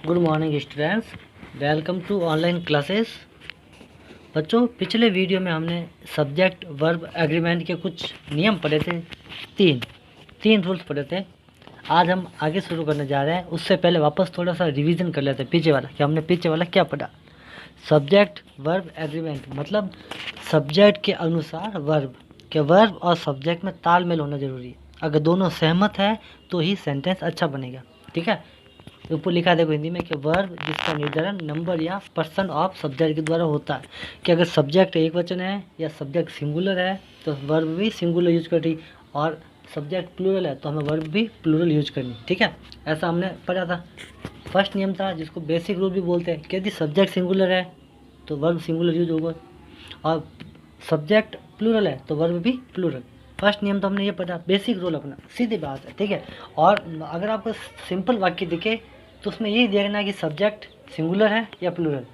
Good morning students, welcome to online classes. बच्चों, पिछले video में हमने सब्जेक्ट वर्ब एग्रीमेंट के कुछ नियम पढ़े थे। तीन रूल्स पढ़े थे। आज हम आगे शुरू करने जा रहे हैं। उससे पहले वापस थोड़ा सा रिवीजन कर लेते हैं पीछे वाला, कि हमने पीछे वाला क्या पढ़ा। सब्जेक्ट वर्ब एग्रीमेंट मतलब सब्जेक्ट के अनुसार वर्ब के वर्ब और सब्जेक्ट में तालमेल होना जरूरी है। अगर दोनों सहमत है तो ही सेंटेंस अच्छा बनेगा। ठीक है, ऊपर लिखा देखो हिंदी में कि वर्ब जिसका निर्धारण नंबर या पर्सन ऑफ सब्जेक्ट के द्वारा होता है। कि अगर सब्जेक्ट एक वचन है या सब्जेक्ट सिंगुलर है तो वर्ब भी सिंगुलर यूज करनी, और सब्जेक्ट प्लूरल है तो हमें वर्ब भी प्लूरल यूज करनी। ठीक है, ऐसा हमने पढ़ा था। फर्स्ट नियम था जिसको बेसिक रूल भी बोलते हैं कि यदि सब्जेक्ट सिंगुलर है तो वर्ब सिंगुलर यूज होगा, और सब्जेक्ट प्लूरल है तो वर्ब भी प्लूरल। फर्स्ट नियम तो हमने ये पढ़ा, बेसिक रूल अपना, सीधी बात है। ठीक है, और अगर आपको सिंपल वाक्य दिखे तो उसमें यही देखना है कि सब्जेक्ट सिंगुलर है या प्लूरल।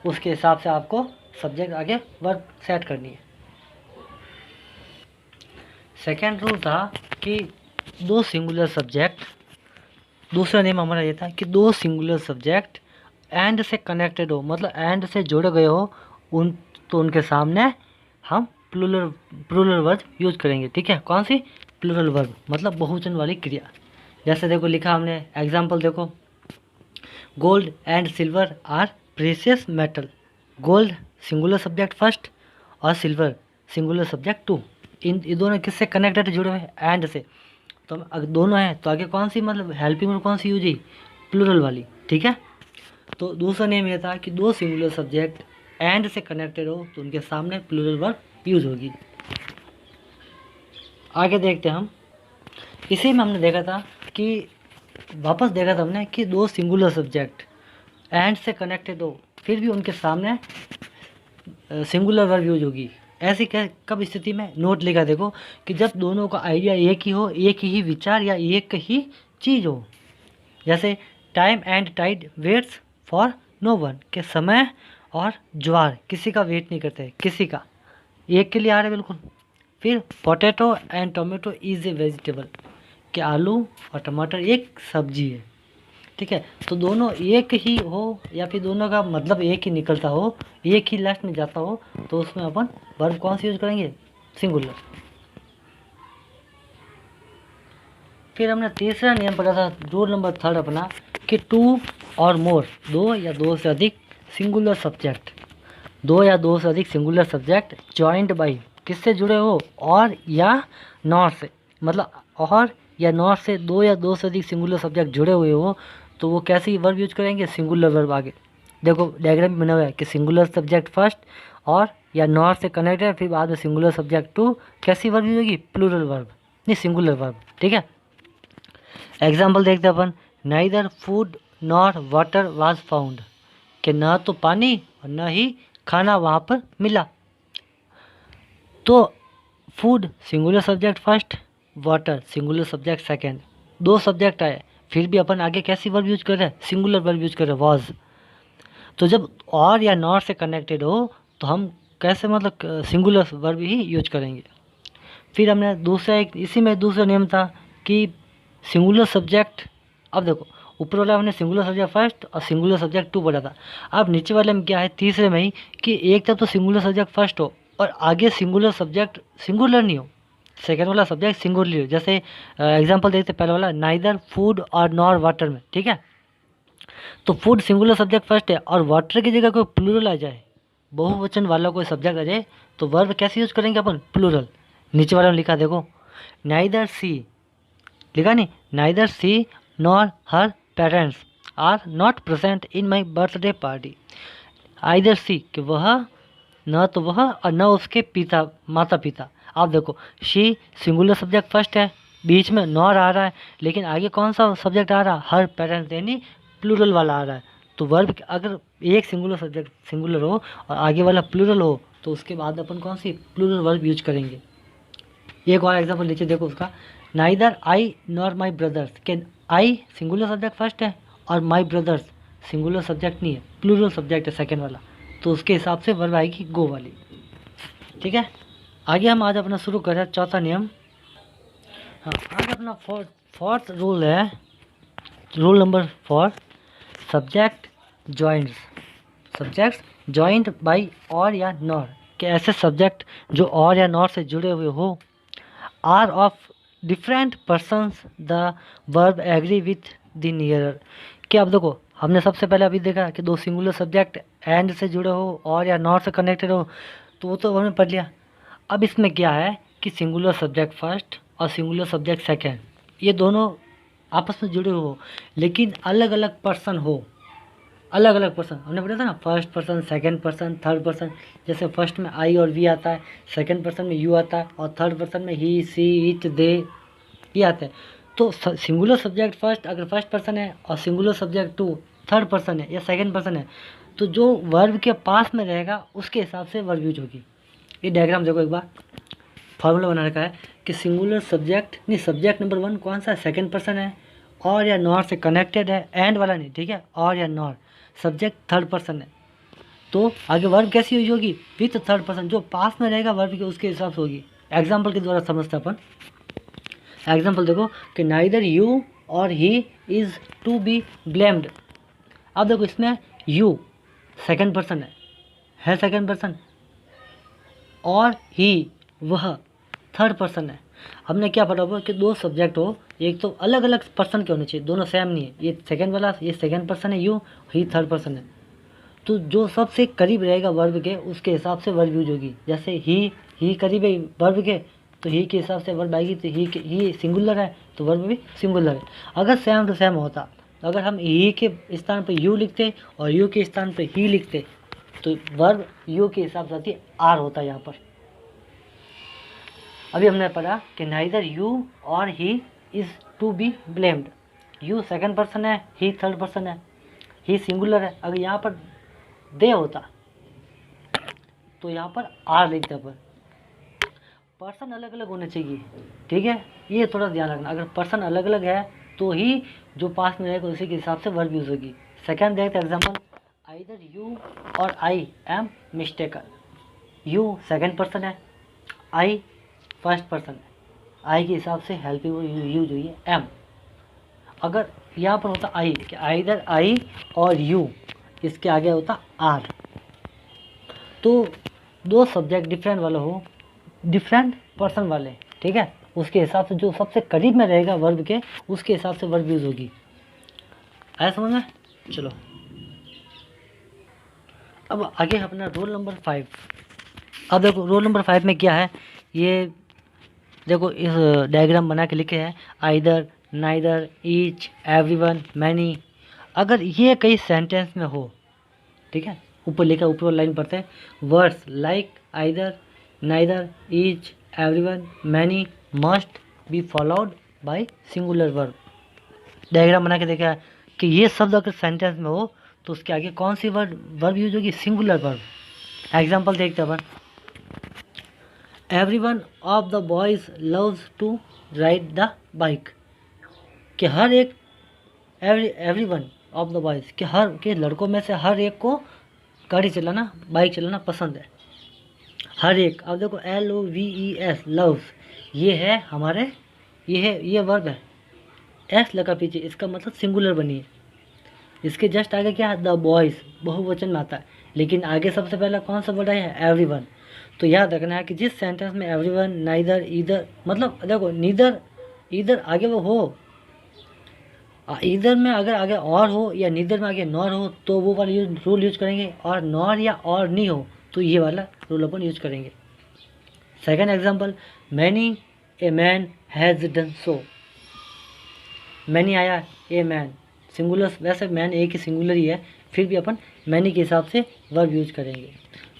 उसके हिसाब से आपको सब्जेक्ट आगे वर्ब सेट करनी है। सेकेंड रूल था कि दो सिंगुलर सब्जेक्ट, दूसरा नियम हमारा ये था कि दो सिंगुलर सब्जेक्ट एंड से कनेक्टेड हो, मतलब एंड से जुड़े गए हो तो उनके सामने हम प्लूरल वर्ब यूज करेंगे। ठीक है, कौन सी? प्लूरल वर्ब मतलब बहुवचन वाली क्रिया। जैसे देखो लिखा हमने, एग्जाम्पल देखो, gold and silver are precious metal. Gold singular subject first और सिल्वर सिंगुलर सब्जेक्ट टू। इन दोनों किससे कनेक्टेड जुड़े हुए? एंड से। तो अगर दोनों हैं तो आगे कौन सी, मतलब हेल्पिंग वर्ब कौन सी यूज हुई? प्लूरल वाली। ठीक है, तो दूसरा नियम यह था कि दो सिंगुलर सब्जेक्ट एंड से कनेक्टेड हो तो उनके सामने प्लूरल वर्ब यूज होगी। आगे देखते हैं हम। इसी में हमने देखा था कि वापस देखा था हमने कि दो सिंगुलर सब्जेक्ट एंड से कनेक्टेड हो फिर भी उनके सामने सिंगुलर वर्ब यूज होगी। ऐसी कब स्थिति में? नोट लिखा देखो कि जब दोनों का आइडिया एक ही हो, एक ही विचार या एक ही चीज़ हो। जैसे time and tide waits for no one, के समय और ज्वार किसी का वेट नहीं करते, किसी का, एक के लिए आ रहे बिल्कुल। फिर potato and tomato is a vegetable, कि आलू और टमाटर एक सब्जी है। ठीक है, तो दोनों एक ही हो या फिर दोनों का मतलब एक ही निकलता हो, एक ही लास्ट में जाता हो, तो उसमें अपन वर्ब कौन सी यूज करेंगे? सिंगुलर। फिर हमने तीसरा नियम पढ़ा था, रूल नंबर थर्ड अपना, कि टू और मोर, दो या दो से अधिक सिंगुलर सब्जेक्ट, दो या दो से अधिक सिंगुलर सब्जेक्ट जॉइंट बाई, किससे जुड़े हो? और या नॉट से, मतलब और या नॉट से दो या दो से अधिक सिंगुलर सब्जेक्ट जुड़े हुए हो तो वो कैसी वर्ब यूज करेंगे? Singular verb. आगे देखो डायग्राम बना हुआ है कि सिंगुलर सब्जेक्ट फर्स्ट और या नॉट से कनेक्टेड, फिर बाद में सिंगुलर सब्जेक्ट टू, कैसी वर्ब यूज होगी? प्लूरल वर्ब, नहीं सिंगुलर वर्ब। ठीक है, एग्जाम्पल देखते हैं अपन, neither food nor water was found, कि न तो पानी और न ही खाना वहाँ पर मिला। तो food singular subject first, water singular subject second, दो सब्जेक्ट आए, फिर भी अपन आगे कैसी वर्ब यूज कर रहे हैं? सिंगुलर वर्ब यूज कर रहे हैं, वॉज। तो जब और या नॉट से कनेक्टेड हो तो हम कैसे, मतलब सिंगुलर वर्ब ही यूज करेंगे। फिर हमने दूसरा इसी में दूसरा नियम था कि सिंगुलर सब्जेक्ट, अब देखो ऊपर वाला हमने सिंगुलर सब्जेक्ट फर्स्ट और सिंगुलर सब्जेक्ट टू पढ़ा था। अब नीचे वाले में क्या है, तीसरे में ही, कि एक तब तो सिंगुलर सब्जेक्ट फर्स्ट हो और आगे सिंगुलर सब्जेक्ट सिंगुलर नहीं हो, सेकेंड वाला सब्जेक्ट सिंगुलर हो। जैसे एग्जांपल देखते पहले वाला, नाइदर फूड और नॉर वाटर में। ठीक है, तो फूड सिंगुलर सब्जेक्ट फर्स्ट है और वाटर की जगह कोई प्लूरल आ जाए, बहुवचन वाला कोई सब्जेक्ट आ जाए, तो वर्ब कैसे यूज करेंगे अपन? प्लूरल। नीचे वाला में लिखा देखो, नाइदर सी, लिखा नहीं, neither she nor her parents are not present in my birthday party. Either she, कि वह, न तो वह और न उसके पिता, माता पिता। आप देखो शी सिंगुलर सब्जेक्ट फर्स्ट है, बीच में नॉर आ रहा है, लेकिन आगे कौन सा सब्जेक्ट आ रहा है? हर पेरेंट्स, यानी प्लूरल वाला आ रहा है। तो वर्ब अगर एक सिंगुलर सब्जेक्ट सिंगुलर हो और आगे वाला प्लूरल हो तो उसके बाद अपन कौन सी प्लूरल वर्ब यूज करेंगे। एक और एग्जाम्पल नीचे देखो उसका, neither I nor my brothers, के आई सिंगुलर सब्जेक्ट फर्स्ट है और माई ब्रदर्स सिंगुलर सब्जेक्ट नहीं है, प्लूरल सब्जेक्ट है सेकेंड वाला, तो उसके हिसाब से वर्ब आएगी गो वाली। ठीक है, आगे हम आज अपना शुरू कर रहे हैं चौथा नियम। हाँ, आज अपना फोर्थ रूल है, rule number 4, subject joint by और या नॉर, कि ऐसे सब्जेक्ट जो और या नॉर से जुड़े हुए हो, are of different persons the verb agree with the nearer. कि अब देखो हमने सबसे पहले अभी देखा कि दो सिंगुलर सब्जेक्ट एंड से जुड़े हो और या नॉर से कनेक्टेड हो, तो वो तो हमने पढ़ लिया। अब इसमें क्या है कि सिंगुलर सब्जेक्ट फर्स्ट और सिंगुलर सब्जेक्ट सेकेंड, ये दोनों आपस में जुड़े हो लेकिन अलग अलग पर्सन हो, अलग अलग पर्सन हमने पढ़ा था ना, first person, second person, third person. जैसे फर्स्ट में आई और वी आता है, सेकंड पर्सन में यू आता है और थर्ड पर्सन में ही, सी, इट, दे ये आते हैं। तो सिंगुलर सब्जेक्ट फर्स्ट अगर फर्स्ट पर्सन है और singular subject two third person है या सेकंड पर्सन है, तो जो वर्ब के पास में रहेगा उसके हिसाब से वर्ब यूज होगी। ये डायग्राम देखो एक बार, फार्मूला बना रखा है कि सिंगुलर सब्जेक्ट नहीं, सब्जेक्ट नंबर 1 कौन सा है, सेकंड पर्सन है और या नॉर से कनेक्टेड है, एंड वाला नहीं, ठीक है, और या नॉर, सब्जेक्ट थर्ड पर्सन है। तो आगे वर्ब कैसी यूज होगी, विथ थर्ड पर्सन, जो पास में रहेगा वर्ब के उसके हिसाब से होगी। एग्जाम्पल के द्वारा समझते अपन। एग्जाम्पल देखो कि नाइदर यू और he is to be blamed. अब देखो इसमें यू सेकंड पर्सन है सेकंड पर्सन, और ही वह थर्ड पर्सन है। हमने क्या पढ़ा हुआ कि दो सब्जेक्ट हो, एक तो अलग अलग पर्सन के होने चाहिए, दोनों सेम नहीं है। ये सेकंड वाला, ये सेकंड पर्सन है यू, ही थर्ड पर्सन है। तो जो सबसे करीब रहेगा वर्ब के उसके हिसाब से वर्ब यूज होगी। जैसे ही करीब है वर्ब के, तो ही के हिसाब से वर्ब आएगी। तो ही सिंगुलर है तो वर्ब भी सिंगुलर है। अगर सेम टू सेम होता, अगर हम ही के स्थान पर यू लिखते और यू के स्थान पर ही लिखते, तो वर्ब यू के हिसाब से आती आर होता यहाँ पर। अभी हमने पढ़ा कि नाइदर यू और he is to be blamed. You second person है, ही थर्ड पर्सन है, ही सिंगुलर है। अगर यहाँ पर दे होता तो यहाँ पर आर लिखते पर। पर्सन अलग अलग होने चाहिए, ठीक है, ये थोड़ा ध्यान रखना। अगर पर्सन अलग अलग है तो ही जो पास में रहेगा उसी के हिसाब से वर्ब यूज होगी। सेकंड देखते एग्जाम्पल, आइदर यू और I am mistaken. You second person है, आई फर्स्ट पर्सन है, आई के हिसाब से हेल्पिंग यूज हुई है एम। अगर यहाँ पर होता आई कि आइदर आई और यू, इसके आगे होता आर। तो दो सब्जेक्ट डिफरेंट वाले हो, डिफरेंट पर्सन वाले, ठीक है, उसके हिसाब से जो सबसे करीब में रहेगा वर्ब के उसके हिसाब से वर्ब यूज होगी। आया समझ में? चलो अब आगे अपना रोल नंबर 5। अब देखो रोल नंबर 5 में क्या है, ये देखो इस डायग्राम बना के लिखे हैं, either, neither, each, everyone, many. अगर ये कई सेंटेंस में हो, ठीक है, ऊपर लिखा, ऊपर लाइन पढ़ते हैं, words like either, neither, each, everyone, many must be followed by singular verb. Diagram बना के देखा है कि ये शब्द अगर सेंटेंस में हो तो उसके आगे कौन सी वर्ब यूज होगी, सिंगुलर वर्ब। एग्जाम्पल देखते हैं अपन, everyone of the boys loves to ride the bike. कि हर एक, एवरीवन ऑफ द बॉयज़, कि हर के लड़कों में से हर एक को गाड़ी चलाना, बाइक चलाना पसंद है, हर एक। अब देखो LOVES लव्स, ये है हमारे, ये वर्ब है, एस लगा पीछे, इसका मतलब सिंगुलर बनी है। इसके जस्ट आगे क्या है, द बॉयज़, बहुवचन में आता है, लेकिन आगे सबसे पहला कौन सा वर्ड है, एवरीवन। तो याद रखना है कि जिस सेंटेंस में एवरीवन, नाइदर, ईदर, मतलब देखो नीदर, ईदर आगे वो हो, ईदर में अगर आगे और हो या नीदर में आगे नॉर हो तो वो वाला रूल यूज करेंगे, और नॉर या और नहीं हो तो ये वाला रूल अपन यूज करेंगे। Second example, many a man has done so. Many आया, ए मैन सिंगुलर, वैसे मैन एक ही सिंगुलर ही है, फिर भी अपन मैनी के हिसाब से वर्ब यूज करेंगे।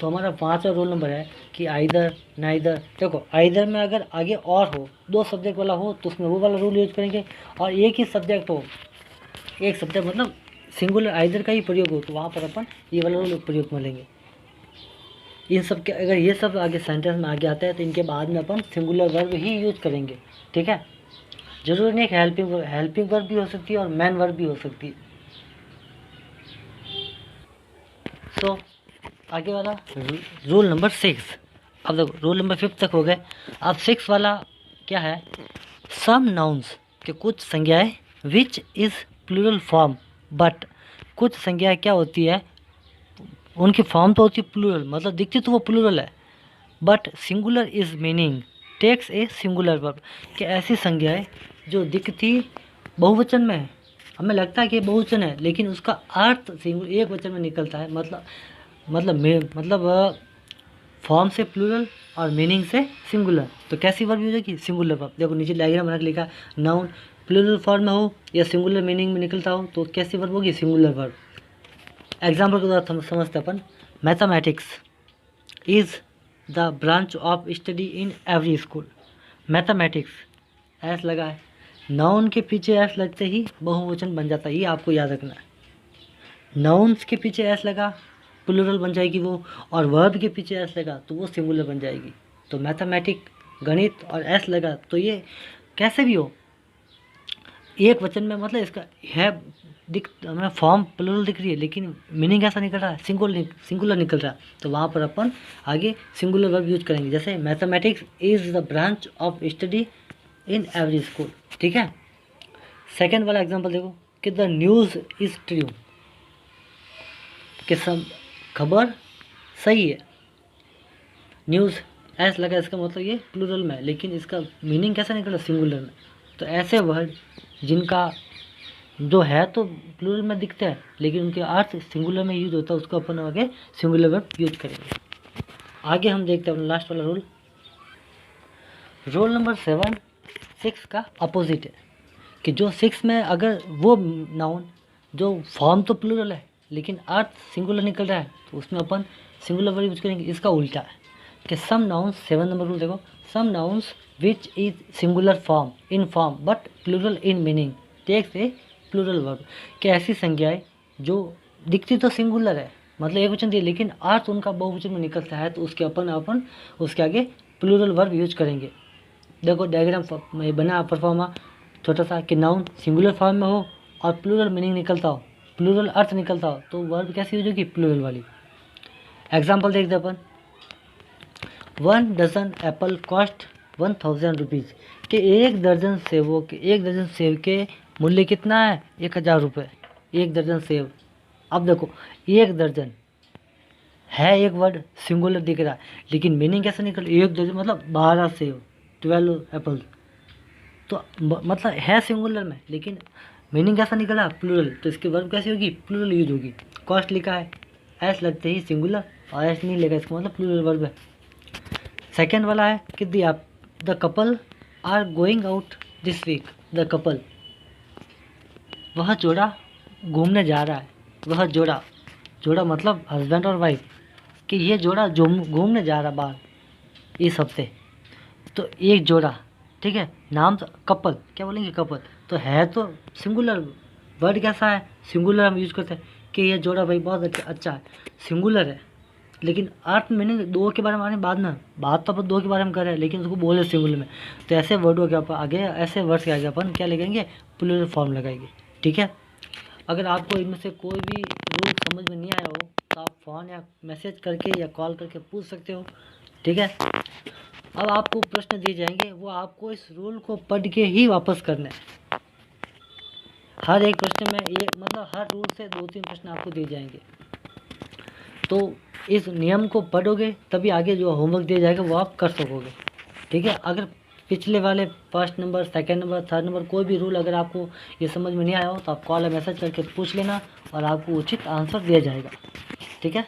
तो हमारा 5वां रोल नंबर है कि आइदर, नाइदर। देखो आइदर में अगर आगे और हो, दो सब्जेक्ट वाला हो तो उसमें वो वाला रूल यूज करेंगे, और एक ही सब्जेक्ट हो, एक सब्जेक्ट मतलब सिंगुलर आइदर का ही प्रयोग हो तो वहाँ पर अपन ये वाला रूल प्रयोग में लेंगे। इन सब के अगर ये सब आगे सेंटेंस में आगे आता है तो इनके बाद में अपन सिंगुलर वर्ब ही यूज करेंगे, ठीक है। जरूरी नहीं कि हेल्पिंग वर्ब भी हो सकती है और मैन वर्ब भी हो सकती है। सो आगे वाला रूल नंबर 6। अब देखो रूल नंबर 5 तक हो गए। अब 6 वाला क्या है, सम नाउन्स के कुछ संज्ञाएं which is plural form but कुछ संज्ञाएं क्या होती है, उनकी फॉर्म तो होती है प्लूरल, मतलब दिखती तो वो प्लूरल है, but singular is meaning takes a singular verb. कि ऐसी संज्ञाएं जो दिखती बहुवचन में है, हमें लगता है कि बहुवचन है, लेकिन उसका अर्थ एक वचन में निकलता है, मतलब फॉर्म से प्लूरल और मीनिंग से सिंगुलर। तो कैसी वर्ब यूज होगी, सिंगुलर वर्ब। देखो नीचे डायग्राम बना के लिखा, नाउन प्लूरल फॉर्म में हो या सिंगुलर मीनिंग में निकलता हो तो कैसी वर्ब होगी, सिंगुलर वर्ब। एग्जाम्पल के द्वारा हम समझते अपन, mathematics is the branch of study in every school. Mathematics S लगा है, नाउन के पीछे एस लगते ही बहुवचन बन जाता है, ये आपको याद रखना है। नाउन्स के पीछे एस लगा प्लूरल बन जाएगी वो, और वर्ब के पीछे एस लगा तो वो सिंगुलर बन जाएगी। तो मैथमेटिक गणित और एस लगा तो ये कैसे भी हो एक वचन में, मतलब इसका है हमें फॉर्म प्लूरल दिख रही है लेकिन मीनिंग ऐसा निकल रहा है, सिंगुलर निकल रहा है, तो वहाँ पर अपन आगे सिंगुलर वर्ब यूज करेंगे। जैसे mathematics is the branch of study in every school. ठीक है, सेकेंड वाला एग्जाम्पल देखो कि द न्यूज़ इज ट्रू, कि सब खबर सही है। न्यूज़ ऐसा लगा, इसका मतलब ये प्लूरल में है लेकिन इसका मीनिंग कैसा निकला, सिंगुलर में। तो ऐसे वर्ड जिनका जो है तो प्लूरल में दिखता है लेकिन उनके अर्थ सिंगुलर में यूज होता है, उसको अपन आगे सिंगुलर वर्ब यूज करेंगे। आगे हम देखते हैं अपना लास्ट वाला रूल। रूल नंबर 7 6 का अपोजिट है कि जो 6 में अगर वो नाउन जो फॉर्म तो प्लूरल है लेकिन अर्थ सिंगुलर निकल रहा है तो उसमें अपन सिंगुलर वर्ब यूज करेंगे। इसका उल्टा है कि सम नाउन्स, 7 नंबर रूल देखो, some nouns which is singular form in form but plural in meaning takes a plural verb. कि ऐसी संज्ञाएं जो दिखती तो सिंगुलर है, मतलब एक वचन दी, लेकिन अर्थ उनका बहुवचन में निकलता है तो उसके अपन उसके आगे प्लूरल वर्ब यूज करेंगे। देखो डायग्राम में बना परफॉर्मा छोटा सा कि नाउन सिंगुलर फॉर्म में हो और प्लूरल मीनिंग निकलता हो, प्लूरल अर्थ निकलता हो, तो वर्ब कैसी यूज होगी, प्लूरल वाली। एग्जाम्पल देखते अपन, 1 डजन एप्पल कॉस्ट 1000 रुपीज़। कि एक दर्जन सेब के मूल्य कितना है, 1000 रुपये, एक दर्जन सेब। अब देखो एक दर्जन है, एक वर्ड सिंगुलर दिख रहा है लेकिन मीनिंग कैसे निकल, एक दर्जन मतलब 12 सेब, 12 एप्पल, तो मतलब है सिंगुलर में लेकिन मीनिंग कैसा निकला, प्लूरल। तो इसकी वर्ब कैसी होगी, प्लूरल यूज होगी। कॉस्ट लिखा है, एस लगते ही सिंगुलर और एस नहीं लेगा, इसका मतलब प्लूरल वर्ब है। सेकेंड वाला है कि the couple are going out this week. The couple, वह जोड़ा घूमने जा रहा है। वह जोड़ा मतलब हस्बैंड और वाइफ, कि ये जोड़ा जो घूमने जा रहा बाहर इस हफ्ते, तो एक जोड़ा, ठीक है, नाम तो कपल, क्या बोलेंगे, कपल, तो है तो सिंगुलर, वर्ड कैसा है, सिंगुलर हम यूज़ करते हैं कि ये जोड़ा भाई बहुत अच्छा है, सिंगुलर है लेकिन अर्थ मीनिंग दो के बारे में आने बाद में, बात तो अपन दो के बारे में कर रहे हैं लेकिन उसको बोले सिंगुलर में। तो ऐसे वर्डों के अपन आगे, ऐसे वर्ड्स के आगे अपन क्या लगाएंगे, प्लूरल फॉर्म लगाएंगे। ठीक है, अगर आपको इनमें से कोई भी रूल समझ में नहीं आया हो तो आप फ़ोन या मैसेज करके या कॉल करके पूछ सकते हो। ठीक है, अब आपको प्रश्न दिए जाएंगे, वो आपको इस रूल को पढ़ के ही वापस करना है। हर एक प्रश्न में ये मतलब हर रूल से 2-3 प्रश्न आपको दिए जाएंगे, तो इस नियम को पढ़ोगे तभी आगे जो होमवर्क दिया जाएगा वो आप कर सकोगे। ठीक है, अगर पिछले वाले first number, second number, third number कोई भी रूल अगर आपको ये समझ में नहीं आया हो तो आप कॉल या मैसेज करके पूछ लेना और आपको उचित आंसर दिया जाएगा। ठीक है।